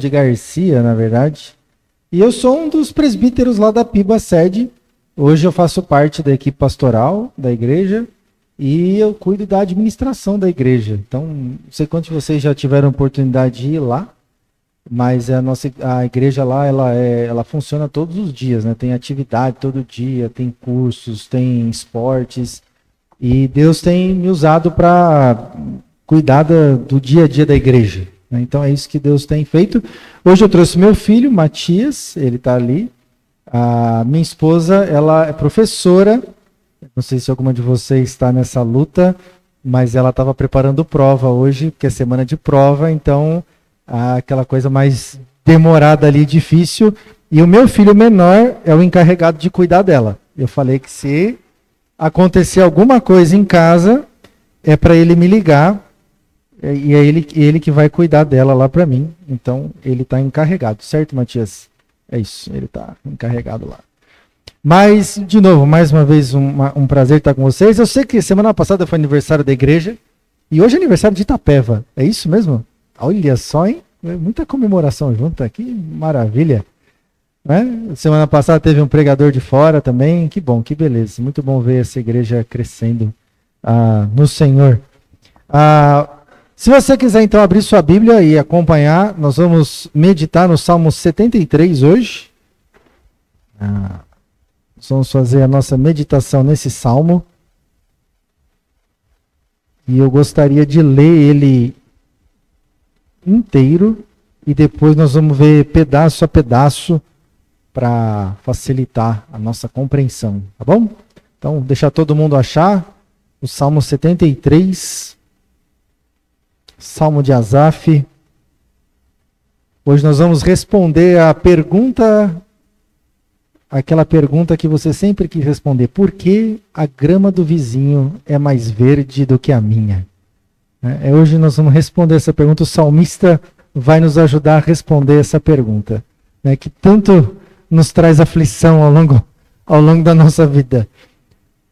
de Garcia, na verdade. E eu sou um dos presbíteros lá da Piba Sede. Hoje eu faço parte da equipe pastoral da igreja e eu cuido da administração da igreja. Então, não sei quantos de vocês já tiveram oportunidade de ir lá, mas a igreja lá, ela funciona todos os dias, né? Tem atividade todo dia, tem cursos, tem esportes. E Deus tem me usado para cuidar do dia a dia da igreja. Então é isso que Deus tem feito. Hoje eu trouxe meu filho, Matias, ele está ali. A minha esposa, ela é professora. Não sei se alguma de vocês está nessa luta, mas ela estava preparando prova hoje, porque é semana de prova, então aquela coisa mais demorada ali, difícil. E o meu filho menor é o encarregado de cuidar dela. Eu falei que se acontecer alguma coisa em casa, é para ele me ligar. E é ele que vai cuidar dela lá para mim. Então, ele está encarregado, certo, Matias? É isso, ele está encarregado lá. Mas, de novo, mais uma vez, um prazer estar com vocês. Eu sei que semana passada foi aniversário da igreja, e hoje é aniversário de Itapeva. É isso mesmo? Olha só, hein? Muita comemoração junto aqui, maravilha. Né? Semana passada teve um pregador de fora também. Que bom, que beleza. Muito bom ver essa igreja crescendo no Senhor. Se você quiser, então, abrir sua Bíblia e acompanhar, nós vamos meditar no Salmo 73 hoje. Nós vamos fazer a nossa meditação nesse Salmo. E eu gostaria de ler ele inteiro. E depois nós vamos ver pedaço a pedaço para facilitar a nossa compreensão. Tá bom? Então, deixar todo mundo achar o Salmo 73. Salmo de Asaf. Hoje nós vamos responder a pergunta, aquela pergunta que você sempre quis responder. Por que a grama do vizinho é mais verde do que a minha? Hoje nós vamos responder essa pergunta. O salmista vai nos ajudar a responder essa pergunta, que tanto nos traz aflição ao longo da nossa vida.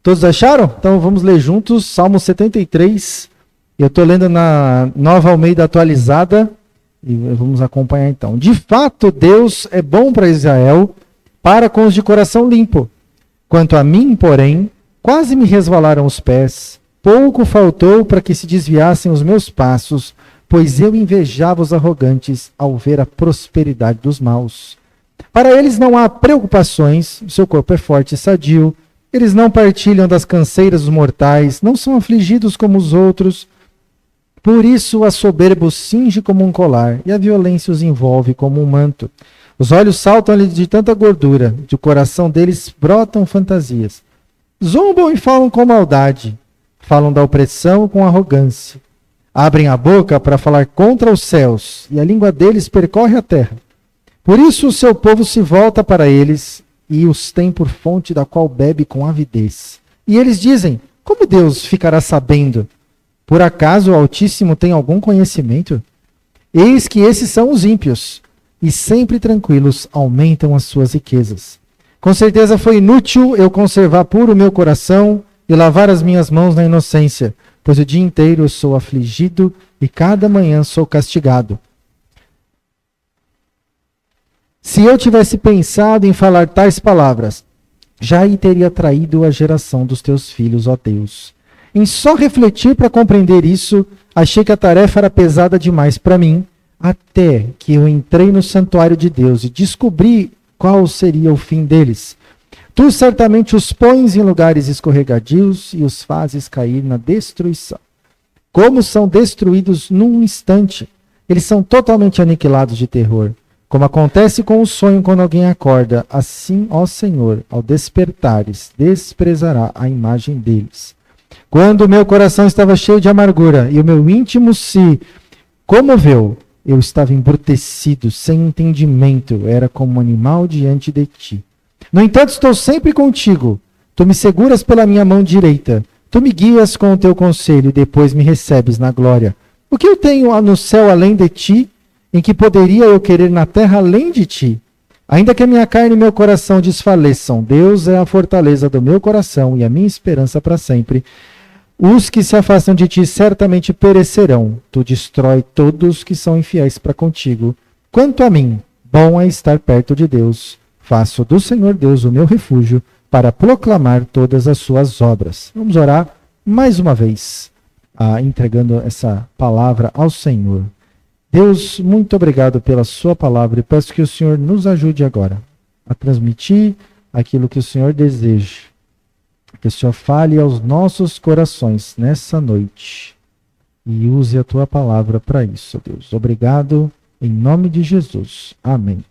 Todos acharam? Então vamos ler juntos Salmo 73. Eu estou lendo na Nova Almeida Atualizada e vamos acompanhar então. De fato, Deus é bom para Israel, para com os de coração limpo. Quanto a mim, porém, quase me resvalaram os pés. Pouco faltou para que se desviassem os meus passos, pois eu invejava os arrogantes ao ver a prosperidade dos maus. Para eles não há preocupações, seu corpo é forte e sadio. Eles não partilham das canseiras dos mortais, não são afligidos como os outros. Por isso a soberba os cinge como um colar, e a violência os envolve como um manto. Os olhos saltam-lhe de tanta gordura, do coração deles brotam fantasias. Zombam e falam com maldade, falam da opressão com arrogância. Abrem a boca para falar contra os céus, e a língua deles percorre a terra. Por isso o seu povo se volta para eles, e os tem por fonte da qual bebe com avidez. E eles dizem, como Deus ficará sabendo? Por acaso o Altíssimo tem algum conhecimento? Eis que esses são os ímpios, e sempre tranquilos aumentam as suas riquezas. Com certeza foi inútil eu conservar puro o meu coração e lavar as minhas mãos na inocência, pois o dia inteiro eu sou afligido e cada manhã sou castigado. Se eu tivesse pensado em falar tais palavras, já teria traído a geração dos teus filhos, ó Deus. Em só refletir para compreender isso, achei que a tarefa era pesada demais para mim, até que eu entrei no santuário de Deus e descobri qual seria o fim deles. Tu certamente os pões em lugares escorregadios e os fazes cair na destruição. Como são destruídos num instante, eles são totalmente aniquilados de terror. Como acontece com o sonho quando alguém acorda, assim, ó Senhor, ao despertares, desprezará a imagem deles. Quando o meu coração estava cheio de amargura e o meu íntimo se comoveu, eu estava embrutecido, sem entendimento, era como um animal diante de ti. No entanto, estou sempre contigo. Tu me seguras pela minha mão direita. Tu me guias com o teu conselho e depois me recebes na glória. O que eu tenho no céu além de ti? Em que poderia eu querer na terra além de ti? Ainda que a minha carne e meu coração desfaleçam, Deus é a fortaleza do meu coração e a minha esperança para sempre. Os que se afastam de ti certamente perecerão. Tu destrói todos que são infiéis para contigo. Quanto a mim, bom é estar perto de Deus. Faço do Senhor Deus o meu refúgio para proclamar todas as suas obras. Vamos orar mais uma vez, entregando essa palavra ao Senhor. Deus, muito obrigado pela sua palavra e peço que o Senhor nos ajude agora a transmitir aquilo que o Senhor deseja. Que o Senhor fale aos nossos corações nessa noite e use a tua palavra para isso, Deus. Obrigado, em nome de Jesus. Amém.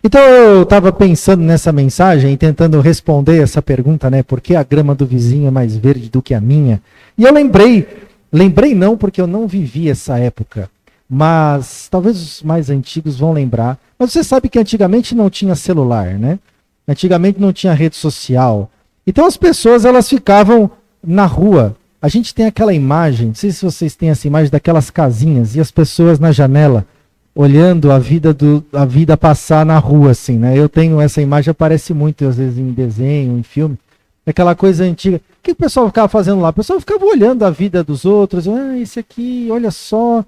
Então eu estava pensando nessa mensagem e tentando responder essa pergunta, né? Por que a grama do vizinho é mais verde do que a minha? E eu lembrei não porque eu não vivi essa época, mas talvez os mais antigos vão lembrar. Mas você sabe que antigamente não tinha celular, né? Antigamente não tinha rede social. Então as pessoas elas ficavam na rua. A gente tem aquela imagem, não sei se vocês têm essa imagem daquelas casinhas e as pessoas na janela olhando a vida passar na rua, assim, né? Eu tenho essa imagem, aparece muito, às vezes, em desenho, em filme. Aquela coisa antiga. O que o pessoal ficava fazendo lá? O pessoal ficava olhando a vida dos outros. Esse aqui, olha só.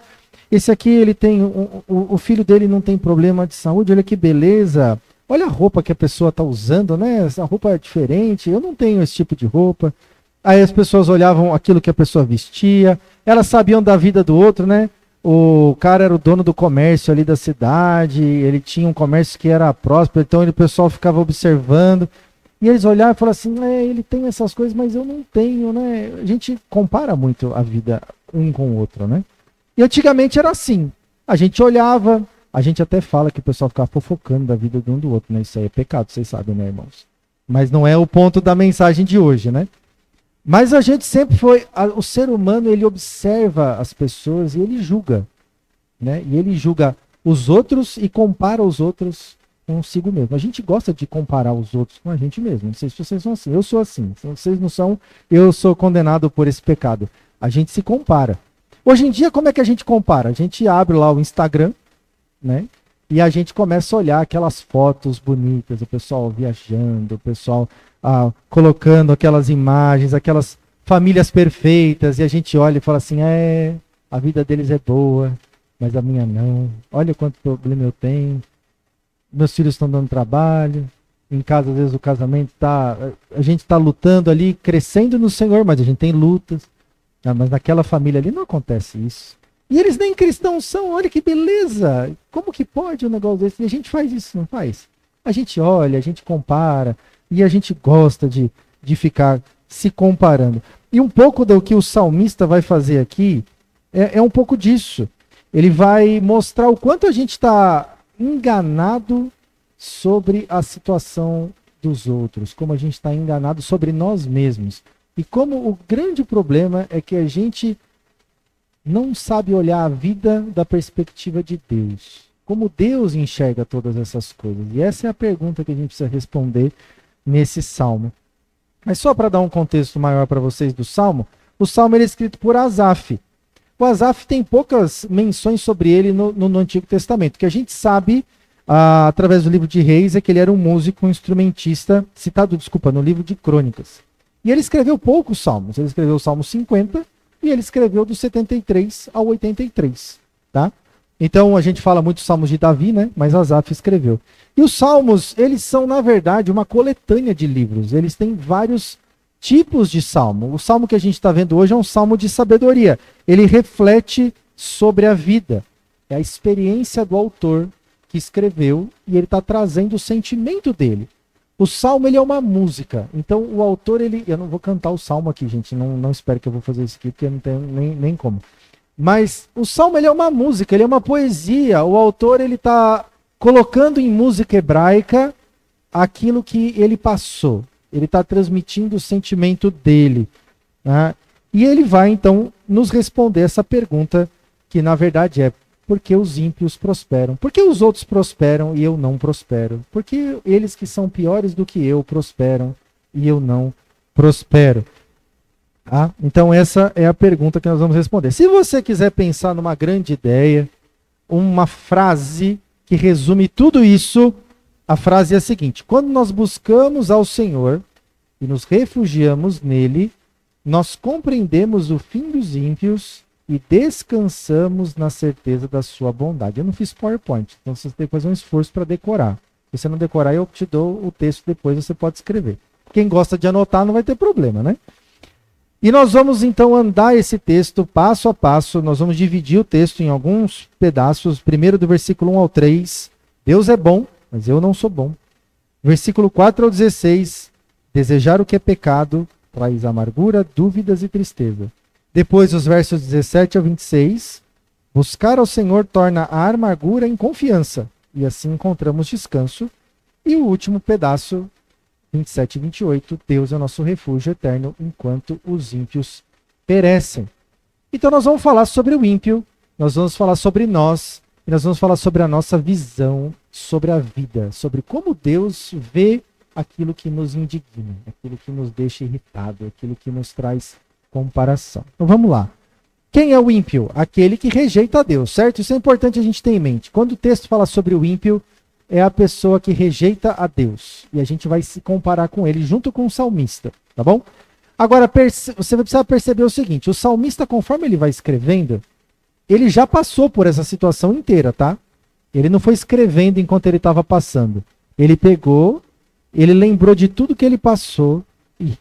Esse aqui, ele tem... O filho dele não tem problema de saúde. Olha que beleza. Olha a roupa que a pessoa está usando, né? Essa roupa é diferente. Eu não tenho esse tipo de roupa. Aí as pessoas olhavam aquilo que a pessoa vestia. Elas sabiam da vida do outro, né? O cara era o dono do comércio ali da cidade, ele tinha um comércio que era próspero, então o pessoal ficava observando, e eles olhavam e falavam assim, ele tem essas coisas, mas eu não tenho, né? A gente compara muito a vida um com o outro, né? E antigamente era assim, a gente olhava, a gente até fala que o pessoal ficava fofocando da vida de um do outro, né? Isso aí é pecado, vocês sabem, né, irmãos? Mas não é o ponto da mensagem de hoje, né? Mas a gente sempre o ser humano, ele observa as pessoas e ele julga, né? E ele julga os outros e compara os outros consigo mesmo. A gente gosta de comparar os outros com a gente mesmo. Não sei se vocês são assim, eu sou assim. Se vocês não são, eu sou condenado por esse pecado. A gente se compara. Hoje em dia, como é que a gente compara? A gente abre lá o Instagram, né? E a gente começa a olhar aquelas fotos bonitas, o pessoal viajando, o pessoal colocando aquelas imagens, aquelas famílias perfeitas, e a gente olha e fala assim, a vida deles é boa, mas a minha não. Olha quanto problema eu tenho. Meus filhos estão dando trabalho, em casa às vezes o casamento a gente está lutando ali, crescendo no Senhor, mas a gente tem lutas. Mas naquela família ali não acontece isso. E eles nem cristãos são, olha que beleza! Como que pode um negócio desse? E a gente faz isso, não faz? A gente olha, a gente compara, e a gente gosta de ficar se comparando. E um pouco do que o salmista vai fazer aqui é um pouco disso. Ele vai mostrar o quanto a gente está enganado sobre a situação dos outros, como a gente está enganado sobre nós mesmos. E como o grande problema é que a gente não sabe olhar a vida da perspectiva de Deus. Como Deus enxerga todas essas coisas. E essa é a pergunta que a gente precisa responder nesse salmo. Mas só para dar um contexto maior para vocês do salmo, o salmo ele é escrito por Asaf. O Asaf tem poucas menções sobre ele no Antigo Testamento. O que a gente sabe, através do livro de Reis, é que ele era um músico, um instrumentista, citado, no livro de Crônicas. E ele escreveu poucos salmos. Ele escreveu o Salmo 50, e ele escreveu do 73 ao 83, tá? Então a gente fala muito dos salmos de Davi, né? Mas Asaf escreveu. E os salmos, eles são na verdade uma coletânea de livros. Eles têm vários tipos de salmo. O salmo que a gente está vendo hoje é um salmo de sabedoria. Ele reflete sobre a vida. É a experiência do autor que escreveu e ele está trazendo o sentimento dele. O salmo ele é uma música, então o autor, eu não vou cantar o salmo aqui, gente, não espero que eu vou fazer isso aqui, porque eu não tenho nem como. Mas o salmo ele é uma música, ele é uma poesia, o autor ele está colocando em música hebraica aquilo que ele passou, ele está transmitindo o sentimento dele. Né? E ele vai então nos responder essa pergunta, que na verdade é: por que os ímpios prosperam? Por que os outros prosperam e eu não prospero? Por que eles que são piores do que eu prosperam e eu não prospero? Então essa é a pergunta que nós vamos responder. Se você quiser pensar numa grande ideia, uma frase que resume tudo isso, a frase é a seguinte: quando nós buscamos ao Senhor e nos refugiamos nele, nós compreendemos o fim dos ímpios e descansamos na certeza da sua bondade. Eu não fiz PowerPoint, então você tem que fazer um esforço para decorar. Se você não decorar, eu te dou o texto depois, você pode escrever. Quem gosta de anotar não vai ter problema, né? E nós vamos então andar esse texto passo a passo, nós vamos dividir o texto em alguns pedaços, primeiro do versículo 1 ao 3, Deus é bom, mas eu não sou bom. Versículo 4 ao 16, desejar o que é pecado, traz amargura, dúvidas e tristeza. Depois os versos 17 ao 26, buscar ao Senhor torna a amargura em confiança, e assim encontramos descanso. E o último pedaço, 27 e 28, Deus é o nosso refúgio eterno enquanto os ímpios perecem. Então nós vamos falar sobre o ímpio, nós vamos falar sobre nós, e nós vamos falar sobre a nossa visão, sobre a vida, sobre como Deus vê aquilo que nos indigna, aquilo que nos deixa irritado, aquilo que nos traz comparação. Então vamos lá. Quem é o ímpio? Aquele que rejeita a Deus, certo? Isso é importante a gente ter em mente. Quando o texto fala sobre o ímpio, é a pessoa que rejeita a Deus. E a gente vai se comparar com ele junto com o salmista, tá bom? Agora, você vai precisar perceber o seguinte, o salmista, conforme ele vai escrevendo, ele já passou por essa situação inteira, tá? Ele não foi escrevendo enquanto ele estava passando. Ele pegou, ele lembrou de tudo que ele passou e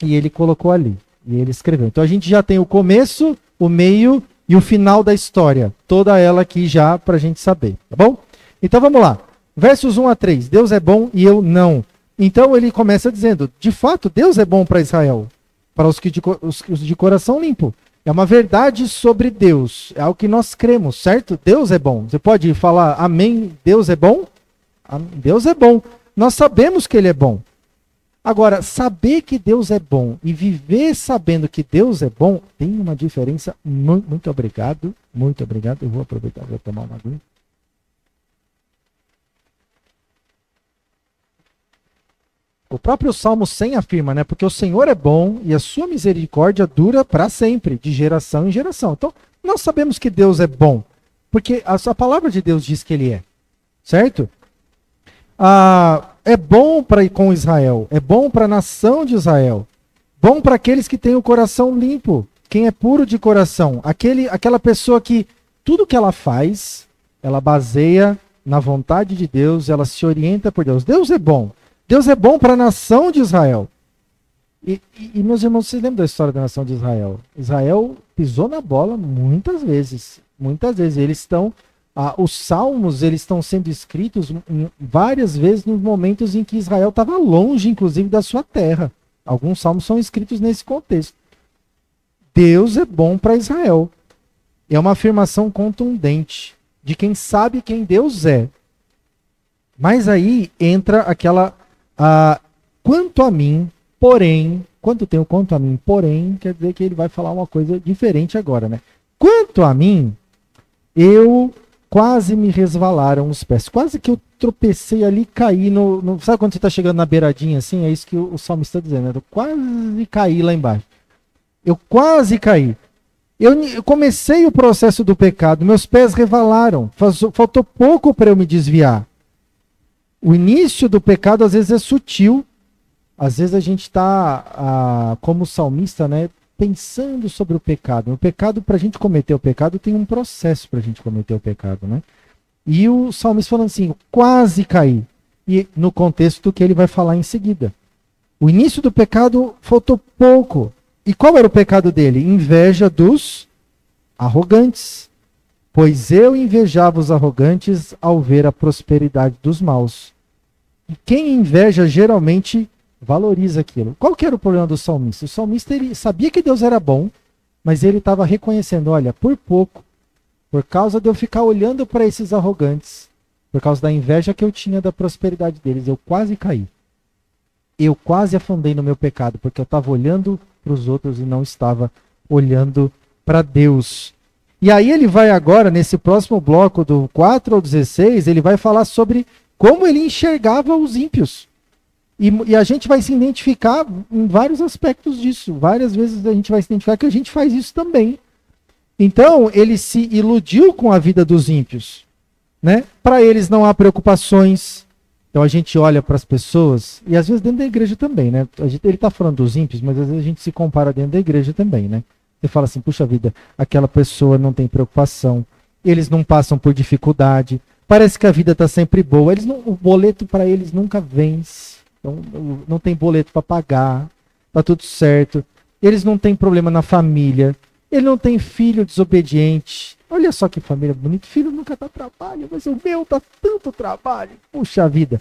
ele colocou ali. E ele escreveu. Então a gente já tem o começo, o meio e o final da história. Toda ela aqui já para a gente saber, tá bom? Então vamos lá. Versos 1 a 3. Deus é bom e eu não. Então ele começa dizendo, de fato, Deus é bom para Israel. Para os de coração limpo. É uma verdade sobre Deus. É algo que nós cremos, certo? Deus é bom. Você pode falar amém, Deus é bom? Deus é bom. Nós sabemos que ele é bom. Agora, saber que Deus é bom e viver sabendo que Deus é bom tem uma diferença. Muito obrigado. Muito obrigado. Eu vou aproveitar para tomar uma aguinha. O próprio Salmo 100 afirma, né? Porque o Senhor é bom e a sua misericórdia dura para sempre, de geração em geração. Então, nós sabemos que Deus é bom, porque a palavra de Deus diz que ele é, certo? É bom para ir com Israel, é bom para a nação de Israel, bom para aqueles que têm o coração limpo, quem é puro de coração, aquela pessoa que tudo que ela faz, ela baseia na vontade de Deus, ela se orienta por Deus. Deus é bom. Deus é bom para a nação de Israel. E meus irmãos, vocês lembram da história da nação de Israel? Israel pisou na bola muitas vezes. Muitas vezes. Eles estão... os salmos, eles estão sendo escritos várias vezes nos momentos em que Israel estava longe, inclusive, da sua terra. Alguns salmos são escritos nesse contexto. Deus é bom para Israel. É uma afirmação contundente de quem sabe quem Deus é. Mas aí entra aquela... quanto a mim, porém... Quando tem o quanto a mim, porém, quer dizer que ele vai falar uma coisa diferente agora, né? Quanto a mim, eu... quase me resvalaram os pés. Quase que eu tropecei ali e caí no... Sabe quando você está chegando na beiradinha assim? É isso que o salmista está dizendo. Né? Eu quase caí lá embaixo. Eu quase caí. Eu comecei o processo do pecado. Meus pés resvalaram. Faltou pouco para eu me desviar. O início do pecado às vezes é sutil. Às vezes a gente está, como salmista, né? Pensando sobre o pecado. O pecado, para a gente cometer o pecado, tem um processo para a gente cometer o pecado, né? E o salmista falando assim, quase caí. E no contexto que ele vai falar em seguida. O início do pecado faltou pouco. E qual era o pecado dele? Inveja dos arrogantes. Pois eu invejava os arrogantes ao ver a prosperidade dos maus. E quem inveja geralmente... valoriza aquilo. Qual que era o problema do salmista? O salmista ele sabia que Deus era bom, mas ele estava reconhecendo, olha, por pouco, por causa de eu ficar olhando para esses arrogantes, por causa da inveja que eu tinha da prosperidade deles, eu quase caí. Eu quase afundei no meu pecado, porque eu estava olhando para os outros e não estava olhando para Deus. E aí ele vai agora, nesse próximo bloco, do 4 ao 16, ele vai falar sobre como ele enxergava os ímpios. E a gente vai se identificar em vários aspectos disso. Várias vezes a gente vai se identificar que a gente faz isso também. Então, ele se iludiu com a vida dos ímpios. Né? Para eles não há preocupações. Então a gente olha para as pessoas, e às vezes dentro da igreja também. Né? Ele está falando dos ímpios, mas às vezes a gente se compara dentro da igreja também. Né? Você fala assim, puxa vida, aquela pessoa não tem preocupação, eles não passam por dificuldade, parece que a vida está sempre boa, o boleto para eles nunca vence, então, não tem boleto para pagar, tá tudo certo, eles não têm problema na família, ele não tem filho desobediente. Olha só que família bonita, filho nunca dá trabalho, mas o meu dá tanto trabalho, puxa vida.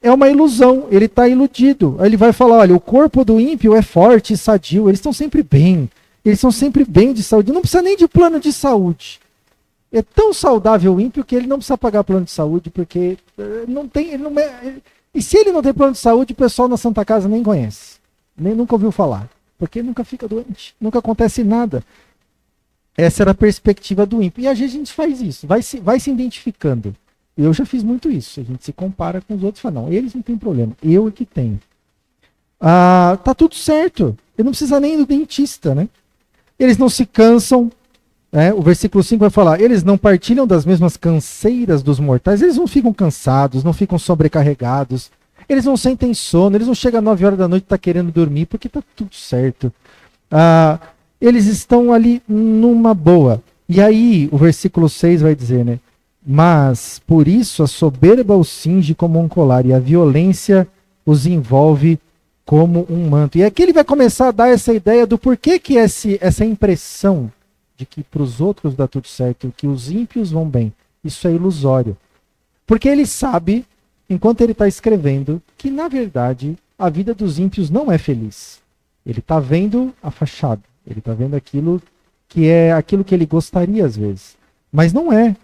É uma ilusão, ele está iludido. Aí ele vai falar, olha, o corpo do ímpio é forte e sadio, eles estão sempre bem de saúde, não precisa nem de plano de saúde. É tão saudável o ímpio que ele não precisa pagar plano de saúde, porque não tem, e se ele não tem plano de saúde, o pessoal na Santa Casa nem conhece, nem nunca ouviu falar, porque nunca fica doente, nunca acontece nada. Essa era a perspectiva do ímpio. E a gente faz isso, vai se identificando. Eu já fiz muito isso. A gente se compara com os outros e fala, não, eles não têm problema, eu é que tenho. Tá tudo certo. Ele não precisa nem do dentista, né? Eles não se cansam. Né? O versículo 5 vai falar, eles não partilham das mesmas canseiras dos mortais. Eles não ficam cansados, não ficam sobrecarregados. Eles não sentem sono, eles não chegam às 9 horas da noite e estão querendo dormir, porque está tudo certo. Eles estão ali numa boa. E aí, o versículo 6 vai dizer, né? Mas, por isso, a soberba os cinge como um colar e a violência os envolve como um manto. E aqui ele vai começar a dar essa ideia do porquê que essa impressão de que para os outros dá tudo certo, que os ímpios vão bem, isso é ilusório. Porque ele sabe, enquanto ele está escrevendo, que, na verdade, a vida dos ímpios não é feliz. Ele está vendo a fachada, ele está vendo aquilo que é aquilo que ele gostaria às vezes. Mas não é.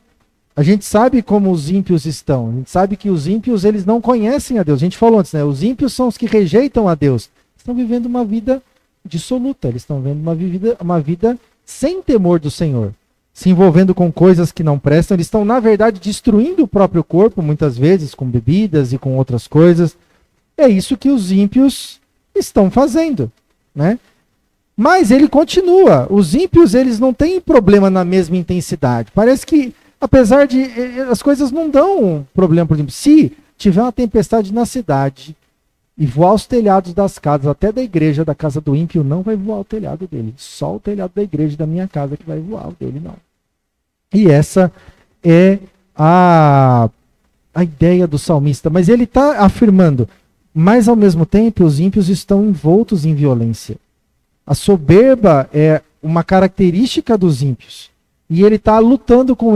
A gente sabe como os ímpios estão. A gente sabe que os ímpios, eles não conhecem a Deus. A gente falou antes, né? Os ímpios são os que rejeitam a Deus. Estão vivendo uma vida dissoluta. Eles estão vivendo uma vida sem temor do Senhor. Se envolvendo com coisas que não prestam. Eles estão, na verdade, destruindo o próprio corpo, muitas vezes, com bebidas e com outras coisas. É isso que os ímpios estão fazendo, né? Mas ele continua. Os ímpios, eles não têm problema na mesma intensidade. Parece que apesar de as coisas não dão problema, por exemplo, se tiver uma tempestade na cidade e voar os telhados das casas, até da igreja, da casa do ímpio, não vai voar o telhado dele. Só o telhado da igreja da minha casa que vai voar, o dele não. E essa é a ideia do salmista. Mas ele está afirmando, mas ao mesmo tempo os ímpios estão envoltos em violência. A soberba é uma característica dos ímpios. E ele está lutando com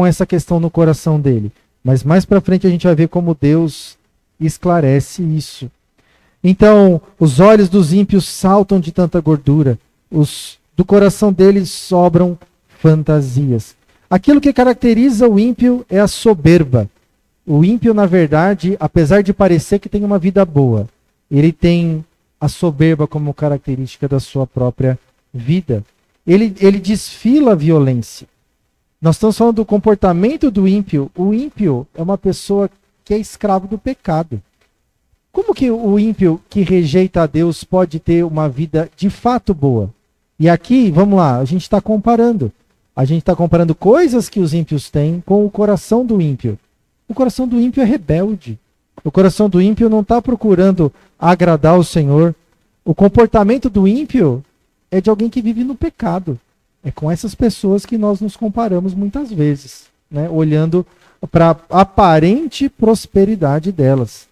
essa questão no coração dele. Mas mais para frente a gente vai ver como Deus esclarece isso. Então, os olhos dos ímpios saltam de tanta gordura. Do coração deles sobram fantasias. Aquilo que caracteriza o ímpio é a soberba. O ímpio, na verdade, apesar de parecer que tem uma vida boa, ele tem a soberba como característica da sua própria vida. Ele desfila a violência. Nós estamos falando do comportamento do ímpio. O ímpio é uma pessoa que é escravo do pecado. Como que o ímpio que rejeita a Deus pode ter uma vida de fato boa? E aqui, vamos lá, a gente está comparando. A gente está comparando coisas que os ímpios têm com o coração do ímpio. O coração do ímpio é rebelde. O coração do ímpio não está procurando agradar o Senhor. O comportamento do ímpio é de alguém que vive no pecado. É com essas pessoas que nós nos comparamos muitas vezes, né? Olhando para a aparente prosperidade delas.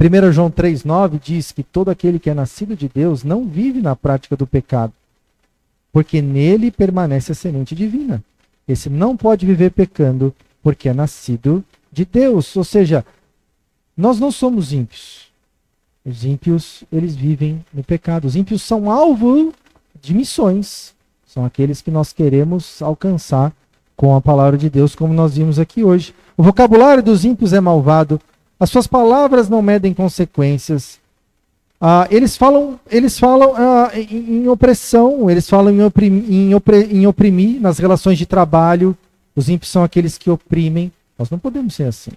1 João 3,9 diz que todo aquele que é nascido de Deus não vive na prática do pecado, porque nele permanece a semente divina. Esse não pode viver pecando, porque é nascido de Deus. Ou seja, nós não somos ímpios. Os ímpios, eles vivem no pecado. Os ímpios são alvo de missões. São aqueles que nós queremos alcançar com a palavra de Deus, como nós vimos aqui hoje. O vocabulário dos ímpios é malvado. As suas palavras não medem consequências. Eles falam em opressão, eles falam em oprimir nas relações de trabalho. Os ímpios são aqueles que oprimem. Nós não podemos ser assim.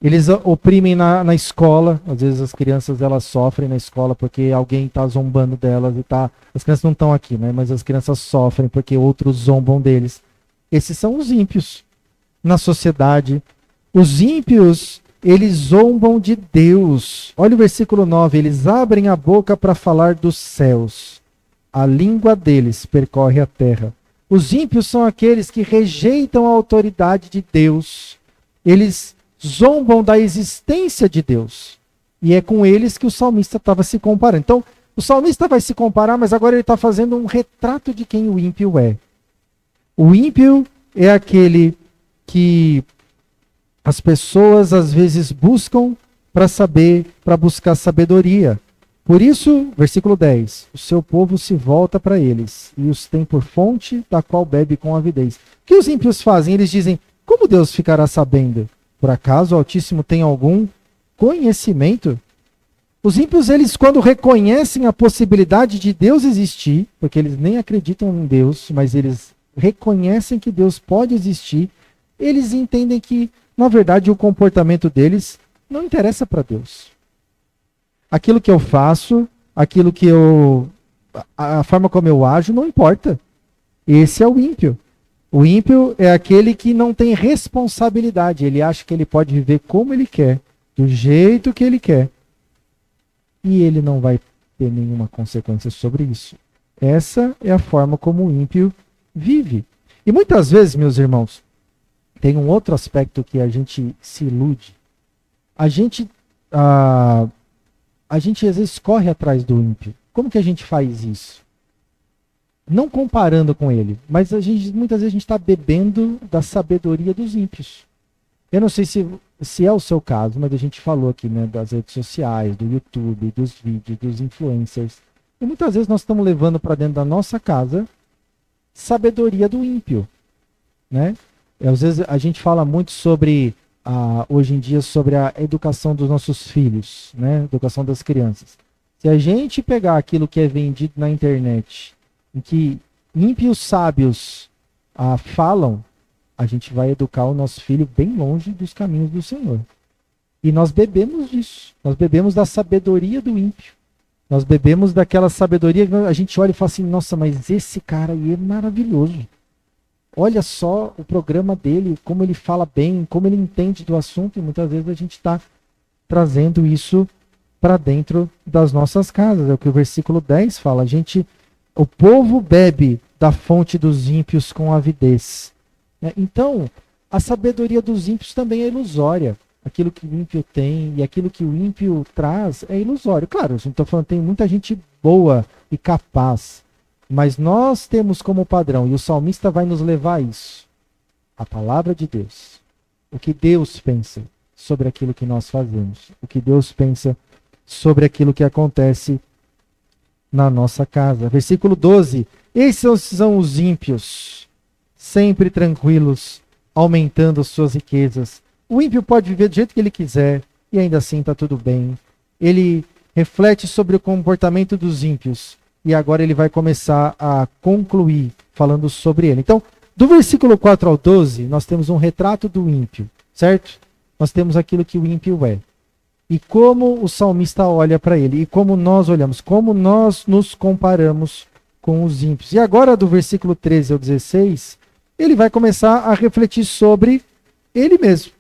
Eles oprimem na escola. Às vezes as crianças elas sofrem na escola porque alguém está zombando delas. As crianças não estão aqui, né? Mas as crianças sofrem porque outros zombam deles. Esses são os ímpios na sociedade. Os ímpios, eles zombam de Deus. Olha o versículo 9. Eles abrem a boca para falar dos céus. a língua deles percorre a terra. Os ímpios são aqueles que rejeitam a autoridade de Deus. Eles zombam da existência de Deus. E é com eles que o salmista estava se comparando. Então, o salmista vai se comparar, mas agora ele está fazendo um retrato de quem o ímpio é. O ímpio é aquele que as pessoas às vezes buscam para buscar sabedoria. Por isso, versículo 10, o seu povo se volta para eles e os tem por fonte da qual bebe com avidez. O que os ímpios fazem? Eles dizem, como Deus ficará sabendo? Por acaso o Altíssimo tem algum conhecimento? Os ímpios, eles quando reconhecem a possibilidade de Deus existir, porque eles nem acreditam em Deus, mas eles reconhecem que Deus pode existir, eles entendem que, na verdade, o comportamento deles não interessa para Deus. Aquilo que eu faço, a forma como eu ajo, não importa. Esse é o ímpio. O ímpio é aquele que não tem responsabilidade. Ele acha que ele pode viver como ele quer, do jeito que ele quer. E ele não vai ter nenhuma consequência sobre isso. Essa é a forma como o ímpio vive. E muitas vezes, meus irmãos, tem um outro aspecto que a gente se ilude. A gente às vezes corre atrás do ímpio. Como que a gente faz isso? Não comparando com ele, mas muitas vezes a gente está bebendo da sabedoria dos ímpios. Eu não sei se é o seu caso, mas a gente falou aqui, né, das redes sociais, do YouTube, dos vídeos, dos influencers. E muitas vezes nós estamos levando para dentro da nossa casa sabedoria do ímpio, né? E às vezes a gente fala muito sobre, hoje em dia, sobre a educação dos nossos filhos, né? Educação das crianças. Se a gente pegar aquilo que é vendido na internet, em que ímpios sábios falam, a gente vai educar o nosso filho bem longe dos caminhos do Senhor. E nós bebemos disso. Nós bebemos da sabedoria do ímpio. Nós bebemos daquela sabedoria que a gente olha e fala assim, nossa, mas esse cara aí é maravilhoso. Olha só o programa dele, como ele fala bem, como ele entende do assunto. E muitas vezes a gente está trazendo isso para dentro das nossas casas. É o que o versículo 10 fala. O povo bebe da fonte dos ímpios com avidez. Então, a sabedoria dos ímpios também é ilusória. Aquilo que o ímpio tem e aquilo que o ímpio traz é ilusório. Claro, a gente está falando, tem muita gente boa e capaz, mas nós temos como padrão, e o salmista vai nos levar a isso, a palavra de Deus. O que Deus pensa sobre aquilo que nós fazemos. O que Deus pensa sobre aquilo que acontece na nossa casa. Versículo 12. Esses são os ímpios, sempre tranquilos, aumentando suas riquezas. O ímpio pode viver do jeito que ele quiser e ainda assim está tudo bem. Ele reflete sobre o comportamento dos ímpios e agora ele vai começar a concluir falando sobre ele. Então, do versículo 4 ao 12, nós temos um retrato do ímpio, certo? Nós temos aquilo que o ímpio é. E como o salmista olha para ele, e como nós olhamos, como nós nos comparamos com os ímpios. E agora, do versículo 13 ao 16, ele vai começar a refletir sobre ele mesmo.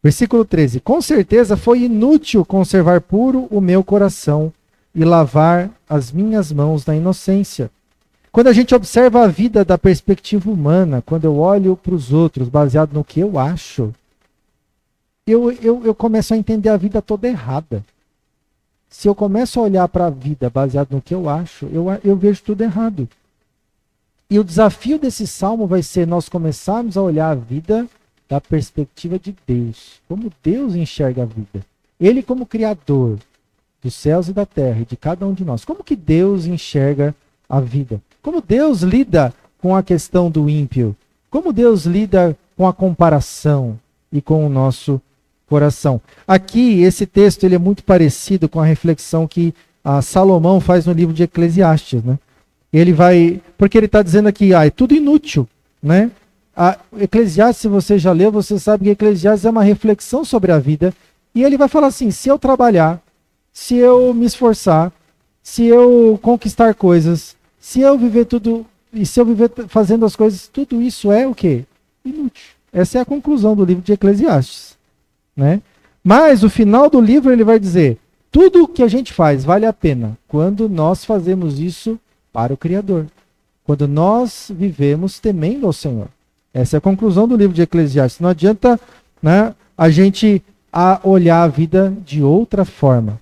Versículo 13. Com certeza foi inútil conservar puro o meu coração e lavar as minhas mãos na inocência. Quando a gente observa a vida da perspectiva humana, quando eu olho para os outros baseado no que eu acho, eu começo a entender a vida toda errada. Se eu começo a olhar para a vida baseado no que eu acho, eu vejo tudo errado. E o desafio desse salmo vai ser nós começarmos a olhar a vida da perspectiva de Deus. Como Deus enxerga a vida. Ele como criador dos céus e da terra e de cada um de nós. Como que Deus enxerga a vida? Como Deus lida com a questão do ímpio? Como Deus lida com a comparação e com o nosso coração? Aqui, esse texto ele é muito parecido com a reflexão que Salomão faz no livro de Eclesiastes, né? Porque ele está dizendo aqui, é tudo inútil, né? Eclesiastes, se você já leu, você sabe que Eclesiastes é uma reflexão sobre a vida, e ele vai falar assim, se eu trabalhar, se eu me esforçar, se eu conquistar coisas, se eu viver tudo, e se eu viver fazendo as coisas, tudo isso é o quê? Inútil. Essa é a conclusão do livro de Eclesiastes, né? Mas o final do livro ele vai dizer, Tudo o que a gente faz vale a pena quando nós fazemos isso para o Criador. Quando nós vivemos temendo ao Senhor. Essa é a conclusão do livro de Eclesiastes. Não adianta, né, a gente olhar a vida de outra forma.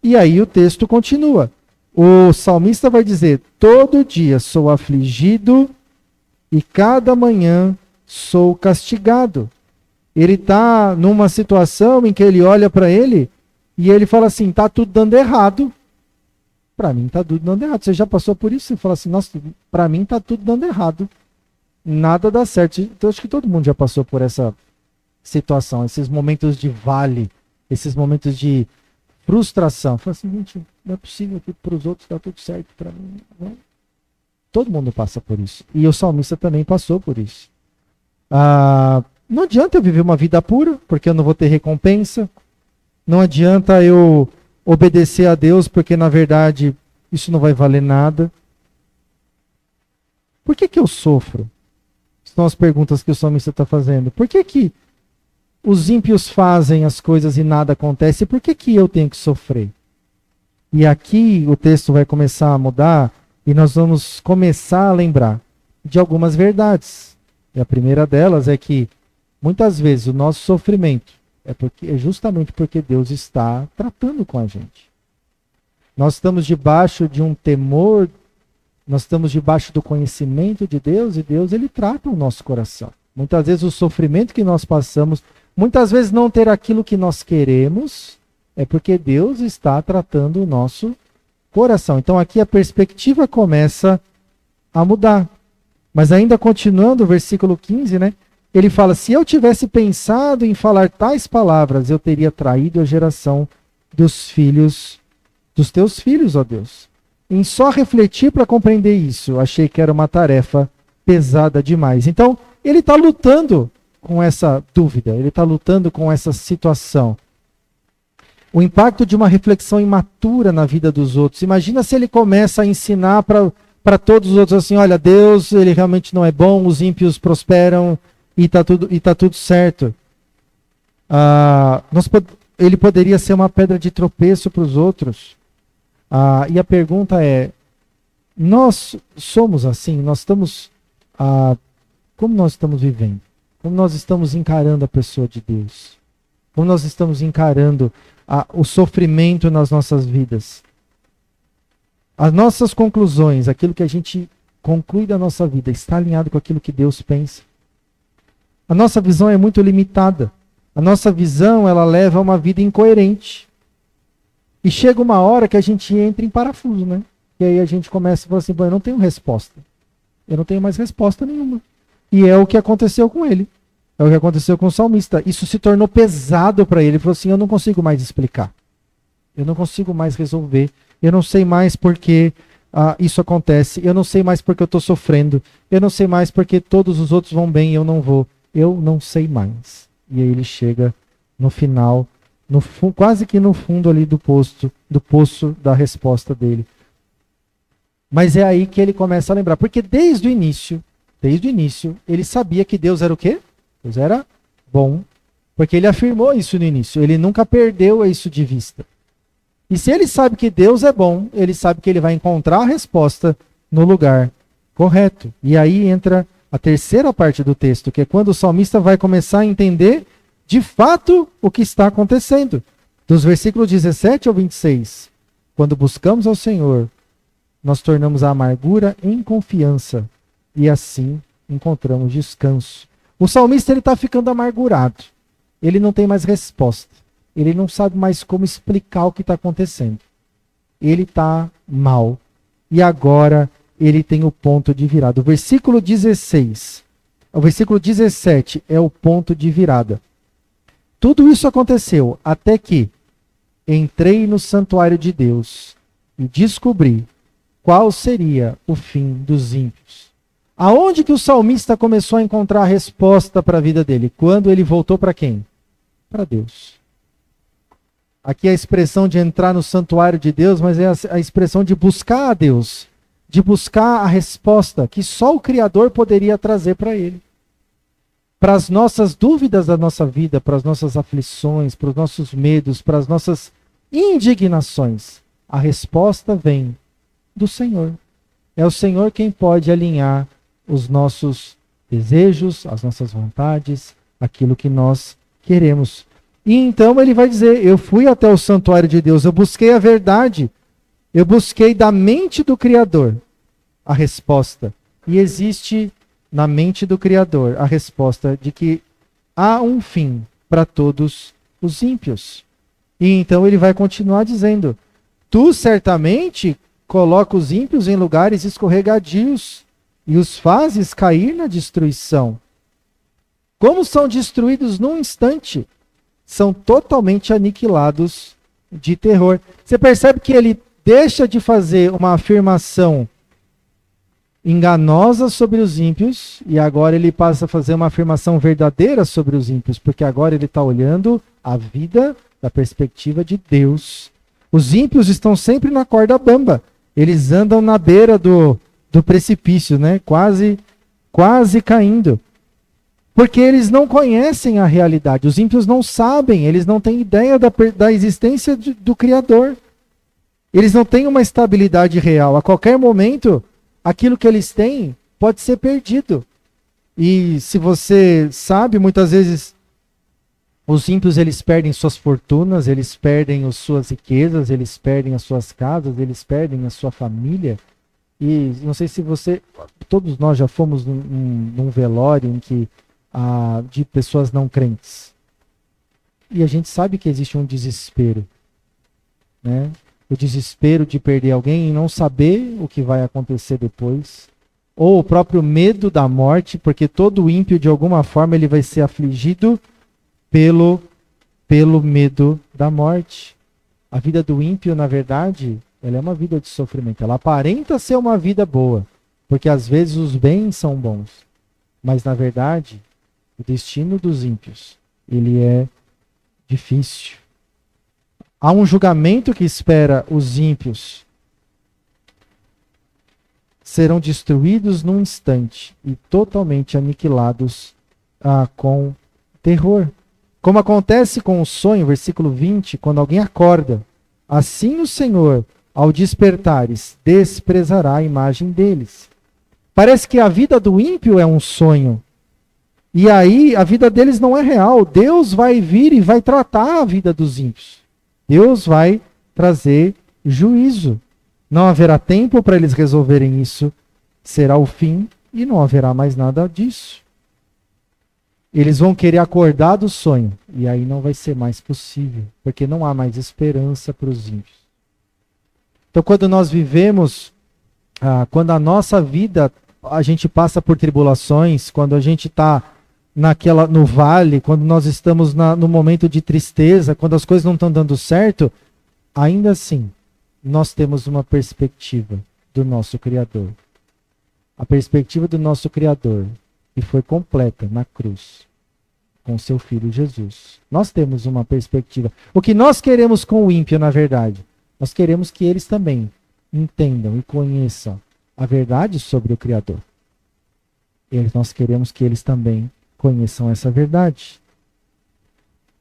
E aí o texto continua. O salmista vai dizer: todo dia sou afligido e cada manhã sou castigado. Ele está numa situação em que ele olha para ele e ele fala assim: está tudo dando errado. Para mim está tudo dando errado. Você já passou por isso? Você fala assim: nossa, para mim está tudo dando errado. Nada dá certo. Então, acho que todo mundo já passou por essa situação, esses momentos de vale, esses momentos de frustração. Fala assim: gente, não é possível que para os outros dá tudo certo, para mim não. Todo mundo passa por isso. E o salmista também passou por isso. Não adianta eu viver uma vida pura, porque eu não vou ter recompensa. Não adianta eu obedecer a Deus, porque na verdade isso não vai valer nada. Por que eu sofro? São as perguntas que o salmista está fazendo. Por que os ímpios fazem as coisas e nada acontece? Por que eu tenho que sofrer? E aqui o texto vai começar a mudar e nós vamos começar a lembrar de algumas verdades. E a primeira delas é que muitas vezes o nosso sofrimento é justamente porque Deus está tratando com a gente. Nós estamos debaixo de um temor, nós estamos debaixo do conhecimento de Deus e Deus, ele trata o nosso coração. Muitas vezes o sofrimento que nós passamos, muitas vezes não ter aquilo que nós queremos, é porque Deus está tratando o nosso coração. Então aqui a perspectiva começa a mudar. Mas ainda continuando o versículo 15, né? Ele fala: se eu tivesse pensado em falar tais palavras, eu teria traído a geração dos teus filhos, ó Deus. Em só refletir para compreender isso, achei que era uma tarefa pesada demais. Então, ele está lutando com essa dúvida, ele está lutando com essa situação. O impacto de uma reflexão imatura na vida dos outros. Imagina se ele começa a ensinar para todos os outros assim: olha, Deus, ele realmente não é bom, os ímpios prosperam e está tudo certo. Ele poderia ser uma pedra de tropeço para os outros. E a pergunta é: nós somos assim? Nós estamos, como nós estamos vivendo? Como nós estamos encarando a pessoa de Deus? Como nós estamos encarando o sofrimento nas nossas vidas? As nossas conclusões, aquilo que a gente conclui da nossa vida, está alinhado com aquilo que Deus pensa? A nossa visão é muito limitada. A nossa visão, ela leva a uma vida incoerente. E chega uma hora que a gente entra em parafuso, né? E aí a gente começa a falar assim: eu não tenho resposta. Eu não tenho mais resposta nenhuma. E é o que aconteceu com ele. É o que aconteceu com o salmista. Isso se tornou pesado para ele. Ele falou assim: eu não consigo mais explicar. Eu não consigo mais resolver. Eu não sei mais por que isso acontece. Eu não sei mais porque eu estou sofrendo. Eu não sei mais porque todos os outros vão bem e eu não vou. Eu não sei mais. E aí ele chega no final, quase que no fundo ali do poço da resposta dele. Mas é aí que ele começa a lembrar. Porque desde o início, ele sabia que Deus era o quê? Deus era bom. Porque ele afirmou isso no início. Ele nunca perdeu isso de vista. E se ele sabe que Deus é bom, ele sabe que ele vai encontrar a resposta no lugar correto. E aí entra a terceira parte do texto, que é quando o salmista vai começar a entender de fato o que está acontecendo. Dos versículos 17 ao 26. Quando buscamos ao Senhor, nós tornamos a amargura em confiança e assim encontramos descanso. O salmista está ficando amargurado. Ele não tem mais resposta. Ele não sabe mais como explicar o que está acontecendo. Ele está mal. E agora ele tem o ponto de virada. O versículo 16, o versículo 17 é o ponto de virada. Tudo isso aconteceu até que entrei no santuário de Deus e descobri qual seria o fim dos ímpios. Aonde que o salmista começou a encontrar a resposta para a vida dele? Quando ele voltou para quem? Para Deus. Aqui é a expressão de entrar no santuário de Deus, mas é a expressão de buscar a Deus, de buscar a resposta que só o Criador poderia trazer para ele. Para as nossas dúvidas da nossa vida, para as nossas aflições, para os nossos medos, para as nossas indignações. A resposta vem do Senhor. É o Senhor quem pode alinhar os nossos desejos, as nossas vontades, aquilo que nós queremos. E então ele vai dizer, eu fui até o santuário de Deus, eu busquei a verdade, eu busquei da mente do Criador a resposta. E existe na mente do Criador a resposta de que há um fim para todos os ímpios. E então ele vai continuar dizendo, tu certamente coloca os ímpios em lugares escorregadios e os fazes cair na destruição. Como são destruídos num instante? São totalmente aniquilados de terror. Você percebe que ele deixa de fazer uma afirmação enganosa sobre os ímpios e agora ele passa a fazer uma afirmação verdadeira sobre os ímpios, porque agora ele está olhando a vida da perspectiva de Deus. Os ímpios estão sempre na corda bamba. Eles andam na beira do precipício, né? Quase caindo. Porque eles não conhecem a realidade. Os ímpios não sabem, eles não têm ideia da existência do Criador. Eles não têm uma estabilidade real. A qualquer momento, aquilo que eles têm pode ser perdido. E se você sabe, muitas vezes os ímpios eles perdem suas fortunas, eles perdem as suas riquezas, eles perdem as suas casas, eles perdem a sua família. E não sei se você, todos nós já fomos num velório em que de pessoas não crentes. E a gente sabe que existe um desespero, né? O desespero de perder alguém e não saber o que vai acontecer depois. Ou o próprio medo da morte, porque todo ímpio de alguma forma ele vai ser afligido pelo medo da morte. A vida do ímpio, na verdade, ela é uma vida de sofrimento. Ela aparenta ser uma vida boa, porque às vezes os bens são bons. Mas, na verdade, o destino dos ímpios, ele é difícil. Há um julgamento que espera os ímpios. Serão destruídos num instante e totalmente aniquilados com terror. Como acontece com o sonho, versículo 20, quando alguém acorda. Assim o Senhor, ao despertares, desprezará a imagem deles. Parece que a vida do ímpio é um sonho. E aí a vida deles não é real. Deus vai vir e vai tratar a vida dos ímpios. Deus vai trazer juízo. Não haverá tempo para eles resolverem isso. Será o fim e não haverá mais nada disso. Eles vão querer acordar do sonho. E aí não vai ser mais possível. Porque não há mais esperança para os ímpios. Então quando nós vivemos, quando a nossa vida, a gente passa por tribulações, quando a gente está no vale, quando nós estamos no momento de tristeza, quando as coisas não estão dando certo, ainda assim, nós temos uma perspectiva do nosso Criador. A perspectiva do nosso Criador, que foi completa na cruz, com seu Filho Jesus. Nós temos uma perspectiva. O que nós queremos com o ímpio, na verdade, nós queremos que eles também entendam e conheçam a verdade sobre o Criador. Nós queremos que eles também conheçam essa verdade.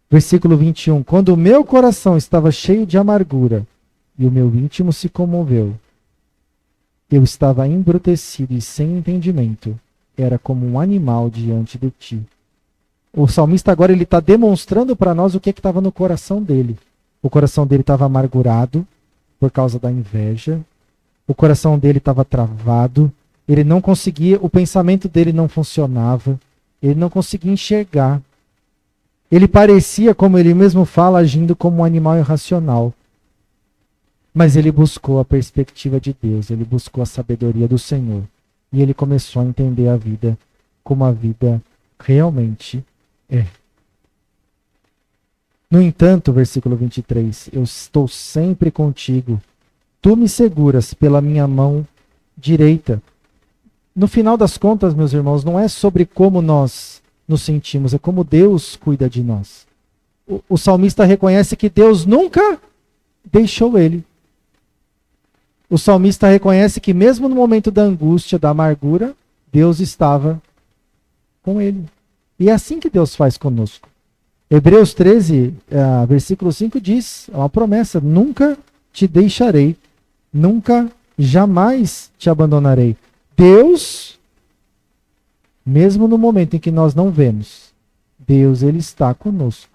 Versículo 21. Quando o meu coração estava cheio de amargura e o meu íntimo se comoveu, eu estava embrutecido e sem entendimento. Era como um animal diante de ti. O salmista agora ele está demonstrando para nós o que estava no coração dele. O coração dele estava amargurado por causa da inveja. O coração dele estava travado. Ele não conseguia, o pensamento dele não funcionava. Ele não conseguia enxergar. Ele parecia, como ele mesmo fala, agindo como um animal irracional. Mas ele buscou a perspectiva de Deus, ele buscou a sabedoria do Senhor. E ele começou a entender a vida como a vida realmente é. No entanto, versículo 23, eu estou sempre contigo. Tu me seguras pela minha mão direita. No final das contas, meus irmãos, não é sobre como nós nos sentimos, é como Deus cuida de nós. O salmista reconhece que Deus nunca deixou ele. O salmista reconhece que mesmo no momento da angústia, da amargura, Deus estava com ele. E é assim que Deus faz conosco. Hebreus 13, versículo 5 diz, é uma promessa: nunca te deixarei, nunca, jamais te abandonarei. Deus, mesmo no momento em que nós não vemos, Deus, ele está conosco.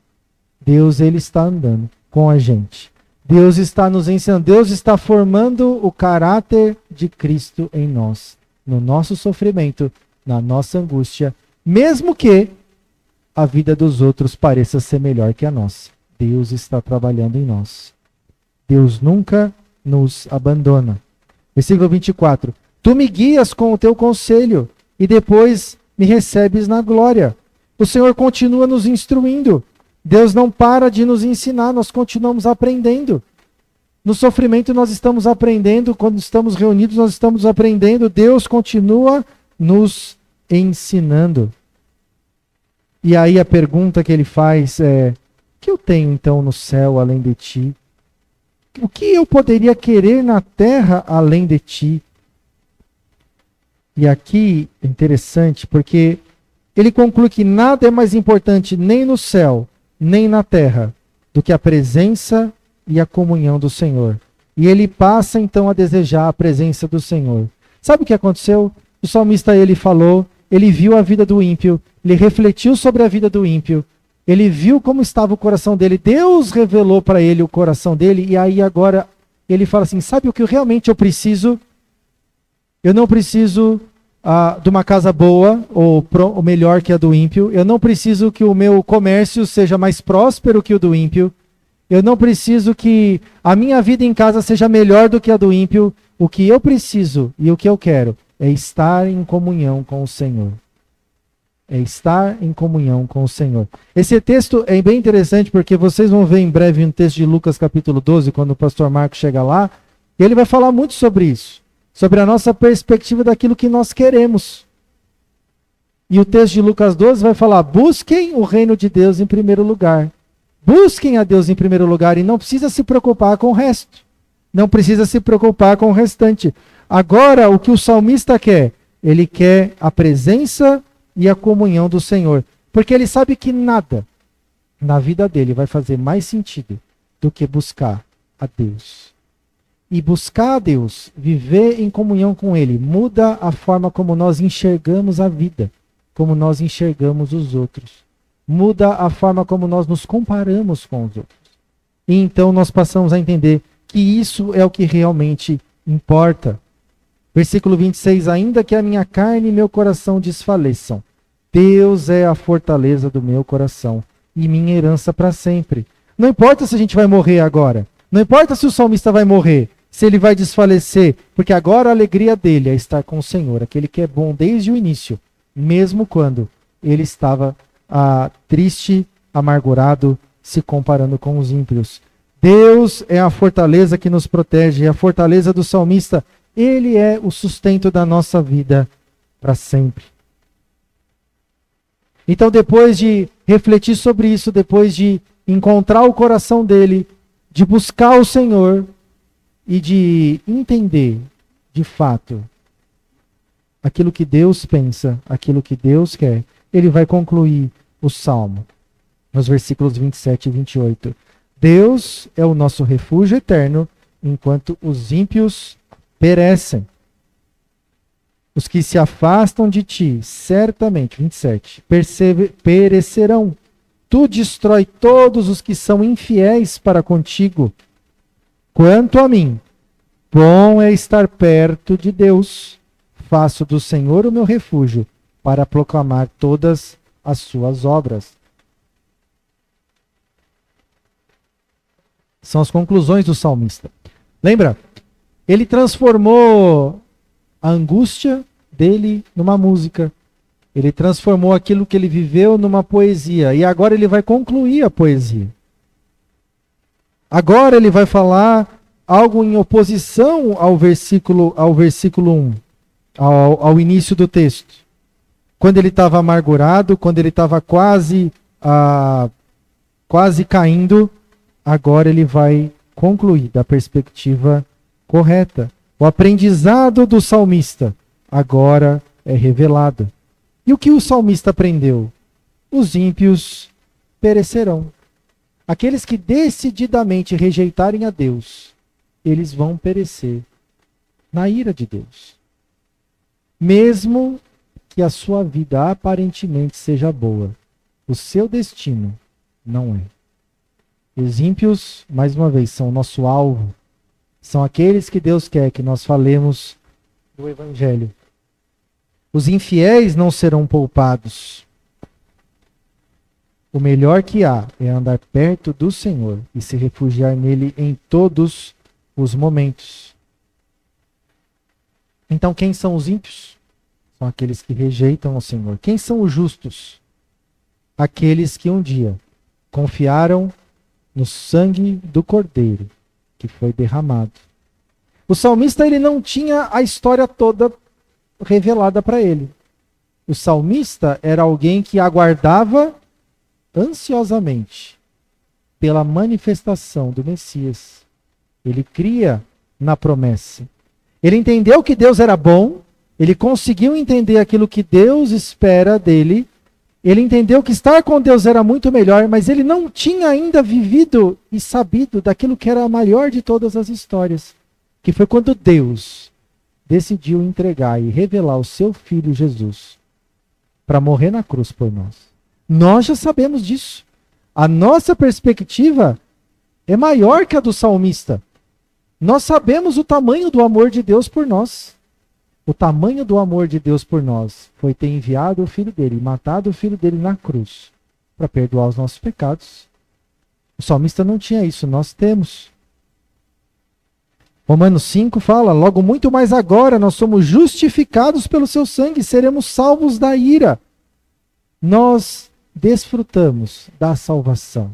Deus, ele está andando com a gente. Deus está nos ensinando, Deus está formando o caráter de Cristo em nós, no nosso sofrimento, na nossa angústia, mesmo que a vida dos outros pareça ser melhor que a nossa. Deus está trabalhando em nós. Deus nunca nos abandona. Versículo 24. Tu me guias com o teu conselho e depois me recebes na glória. O Senhor continua nos instruindo. Deus não para de nos ensinar, nós continuamos aprendendo. No sofrimento nós estamos aprendendo, quando estamos reunidos nós estamos aprendendo. Deus continua nos ensinando. E aí a pergunta que ele faz é: o que eu tenho então no céu além de ti? O que eu poderia querer na terra além de ti? E aqui é interessante porque ele conclui que nada é mais importante nem no céu, nem na terra, do que a presença e a comunhão do Senhor. E ele passa então a desejar a presença do Senhor. Sabe o que aconteceu? O salmista, ele falou, ele viu a vida do ímpio, ele refletiu sobre a vida do ímpio, ele viu como estava o coração dele, Deus revelou para ele o coração dele, e aí agora ele fala assim: sabe o que realmente eu preciso? Eu não preciso de uma casa boa, ou melhor que a do ímpio. Eu não preciso que o meu comércio seja mais próspero que o do ímpio. Eu não preciso que a minha vida em casa seja melhor do que a do ímpio. O que eu preciso e o que eu quero é estar em comunhão com o Senhor. É estar em comunhão com o Senhor. Esse texto é bem interessante porque vocês vão ver em breve um texto de Lucas capítulo 12, quando o pastor Marcos chega lá, e ele vai falar muito sobre isso. Sobre a nossa perspectiva daquilo que nós queremos. E o texto de Lucas 12 vai falar: busquem o reino de Deus em primeiro lugar. Busquem a Deus em primeiro lugar e não precisa se preocupar com o resto. Não precisa se preocupar com o restante. Agora, o que o salmista quer? Ele quer a presença e a comunhão do Senhor. Porque ele sabe que nada na vida dele vai fazer mais sentido do que buscar a Deus. E buscar a Deus, viver em comunhão com Ele, muda a forma como nós enxergamos a vida, como nós enxergamos os outros. Muda a forma como nós nos comparamos com os outros. E então nós passamos a entender que isso é o que realmente importa. Versículo 26, ainda que a minha carne e meu coração desfaleçam, Deus é a fortaleza do meu coração e minha herança para sempre. Não importa se a gente vai morrer agora, não importa se o salmista vai morrer, se ele vai desfalecer, porque agora a alegria dele é estar com o Senhor, aquele que é bom desde o início, mesmo quando ele estava triste, amargurado, se comparando com os ímpios. Deus é a fortaleza que nos protege, é a fortaleza do salmista, ele é o sustento da nossa vida para sempre. Então, depois de refletir sobre isso, depois de encontrar o coração dele, de buscar o Senhor, e de entender, de fato, aquilo que Deus pensa, aquilo que Deus quer, ele vai concluir o Salmo, nos versículos 27 e 28. Deus é o nosso refúgio eterno, enquanto os ímpios perecem. Os que se afastam de ti, certamente, 27, perecerão. Tu destrói todos os que são infiéis para contigo. Quanto a mim, bom é estar perto de Deus. Faço do Senhor o meu refúgio para proclamar todas as suas obras. São as conclusões do salmista. Lembra? Ele transformou a angústia dele numa música. Ele transformou aquilo que ele viveu numa poesia. E agora ele vai concluir a poesia. Agora ele vai falar algo em oposição ao versículo 1, ao início do texto. Quando ele estava amargurado, quando ele estava quase caindo, agora ele vai concluir da perspectiva correta. O aprendizado do salmista agora é revelado. E o que o salmista aprendeu? Os ímpios perecerão. Aqueles que decididamente rejeitarem a Deus, eles vão perecer na ira de Deus. Mesmo que a sua vida aparentemente seja boa, o seu destino não é. Os ímpios, mais uma vez, são o nosso alvo. São aqueles que Deus quer que nós falemos do Evangelho. Os infiéis não serão poupados. O melhor que há é andar perto do Senhor e se refugiar nele em todos os momentos. Então, quem são os ímpios? São aqueles que rejeitam o Senhor. Quem são os justos? Aqueles que um dia confiaram no sangue do Cordeiro que foi derramado. O salmista, ele não tinha a história toda revelada para ele. O salmista era alguém que aguardava ansiosamente pela manifestação do Messias. Ele cria na promessa. Ele entendeu que Deus era bom, ele conseguiu entender aquilo que Deus espera dele, ele entendeu que estar com Deus era muito melhor, mas ele não tinha ainda vivido e sabido daquilo que era a maior de todas as histórias, que foi quando Deus decidiu entregar e revelar o seu Filho Jesus para morrer na cruz por nós. Nós já sabemos disso. A nossa perspectiva é maior que a do salmista. Nós sabemos o tamanho do amor de Deus por nós. O tamanho do amor de Deus por nós foi ter enviado o Filho dele, matado o Filho dele na cruz, para perdoar os nossos pecados. O salmista não tinha isso, nós temos. Romanos 5 fala, logo muito mais agora nós somos justificados pelo seu sangue, seremos salvos da ira. Nós desfrutamos da salvação.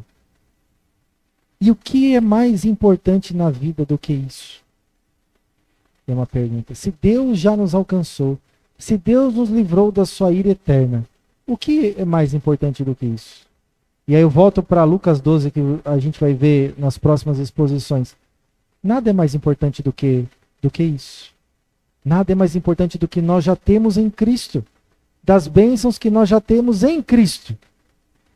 E o que é mais importante na vida do que isso? É uma pergunta. Se Deus já nos alcançou, se Deus nos livrou da sua ira eterna, o que é mais importante do que isso? E aí eu volto para Lucas 12, que a gente vai ver nas próximas exposições. Nada é mais importante do que isso. Nada é mais importante do que nós já temos em Cristo. Das bênçãos que nós já temos em Cristo.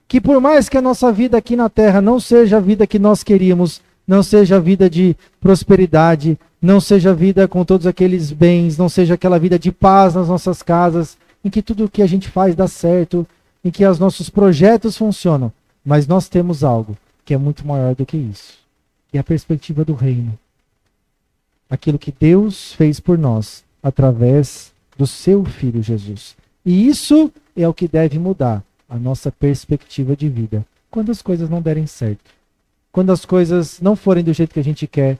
Que por mais que a nossa vida aqui na terra não seja a vida que nós queríamos, não seja a vida de prosperidade, não seja a vida com todos aqueles bens, não seja aquela vida de paz nas nossas casas, em que tudo o que a gente faz dá certo, em que os nossos projetos funcionam. Mas nós temos algo que é muito maior do que isso. E a perspectiva do reino. Aquilo que Deus fez por nós através do seu Filho Jesus. E isso é o que deve mudar a nossa perspectiva de vida. Quando as coisas não derem certo. Quando as coisas não forem do jeito que a gente quer.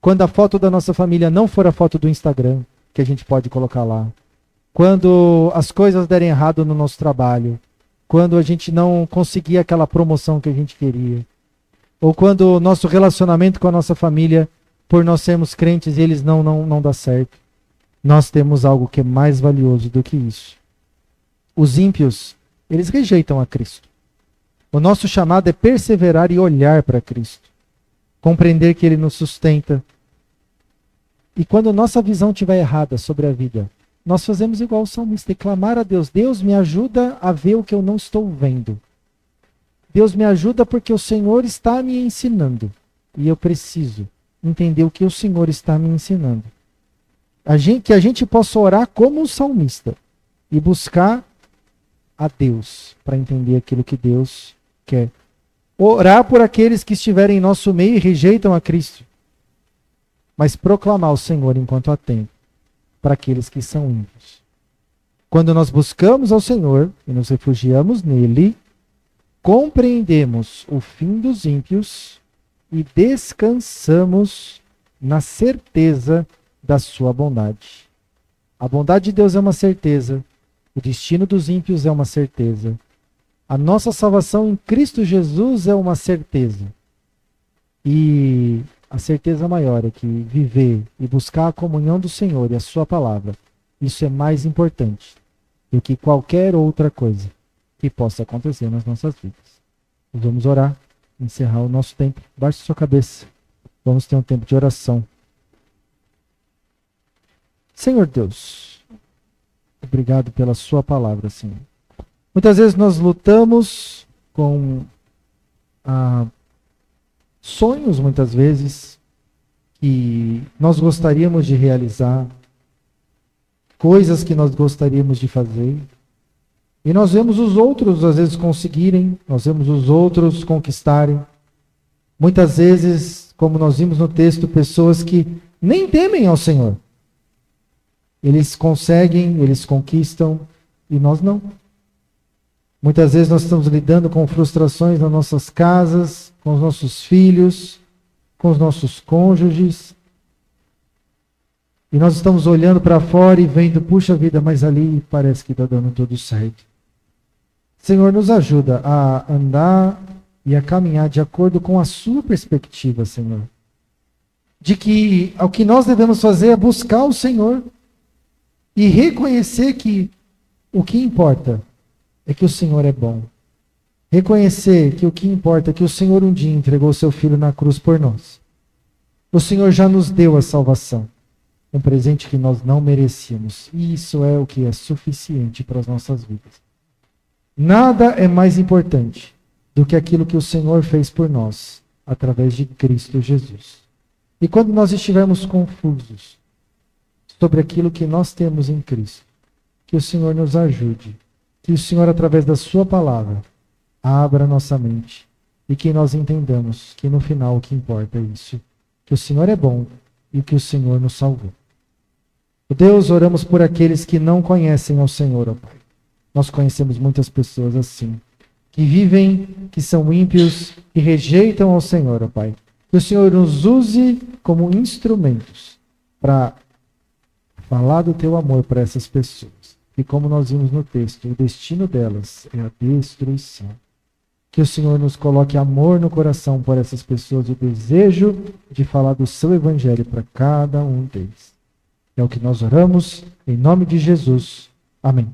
Quando a foto da nossa família não for a foto do Instagram, que a gente pode colocar lá. Quando as coisas derem errado no nosso trabalho. Quando a gente não conseguir aquela promoção que a gente queria. Ou quando o nosso relacionamento com a nossa família, por nós sermos crentes, eles não dá certo. Nós temos algo que é mais valioso do que isso. Os ímpios, eles rejeitam a Cristo. O nosso chamado é perseverar e olhar para Cristo. Compreender que Ele nos sustenta. E quando nossa visão estiver errada sobre a vida, nós fazemos igual o salmista e clamar a Deus. Deus, me ajuda a ver o que eu não estou vendo. Deus, me ajuda porque o Senhor está me ensinando. E eu preciso entender o que o Senhor está me ensinando. Que a gente possa orar como um salmista e buscar a Deus para entender aquilo que Deus quer. Orar por aqueles que estiverem em nosso meio e rejeitam a Cristo. Mas proclamar o Senhor enquanto há tempo para aqueles que são ímpios. Quando nós buscamos ao Senhor e nos refugiamos nele, compreendemos o fim dos ímpios e descansamos na certeza da sua bondade. A bondade de Deus é uma certeza, o destino dos ímpios é uma certeza. A nossa salvação em Cristo Jesus é uma certeza. E a certeza maior é que viver e buscar a comunhão do Senhor e a sua palavra, isso é mais importante do que qualquer outra coisa que possa acontecer nas nossas vidas. Vamos orar, encerrar o nosso tempo. Baixe sua cabeça. Vamos ter um tempo de oração. Senhor Deus, obrigado pela sua palavra, Senhor. Muitas vezes nós lutamos com sonhos, muitas vezes, que nós gostaríamos de realizar, coisas que nós gostaríamos de fazer. E nós vemos os outros, às vezes, conseguirem, nós vemos os outros conquistarem. Muitas vezes, como nós vimos no texto, pessoas que nem temem ao Senhor. Eles conseguem, eles conquistam, e nós não. Muitas vezes nós estamos lidando com frustrações nas nossas casas, com os nossos filhos, com os nossos cônjuges. E nós estamos olhando para fora e vendo, puxa vida, mas ali parece que está dando tudo certo. Senhor, nos ajuda a andar e a caminhar de acordo com a sua perspectiva, Senhor. De que o que nós devemos fazer é buscar o Senhor e reconhecer que o que importa é que o Senhor é bom. Reconhecer que o que importa é que o Senhor um dia entregou seu Filho na cruz por nós. O Senhor já nos deu a salvação. Um presente que nós não merecíamos. E isso é o que é suficiente para as nossas vidas. Nada é mais importante do que aquilo que o Senhor fez por nós, através de Cristo Jesus. E quando nós estivermos confusos sobre aquilo que nós temos em Cristo, que o Senhor nos ajude, que o Senhor, através da sua palavra, abra nossa mente e que nós entendamos que no final o que importa é isso, que o Senhor é bom e que o Senhor nos salvou. Deus, oramos por aqueles que não conhecem ao Senhor, ó Pai. Nós conhecemos muitas pessoas assim, que vivem, que são ímpios, que rejeitam ao Senhor, ó Pai. Que o Senhor nos use como instrumentos para falar do teu amor para essas pessoas. E como nós vimos no texto, o destino delas é a destruição. Que o Senhor nos coloque amor no coração por essas pessoas, o desejo de falar do seu evangelho para cada um deles. É o que nós oramos, em nome de Jesus. Amém.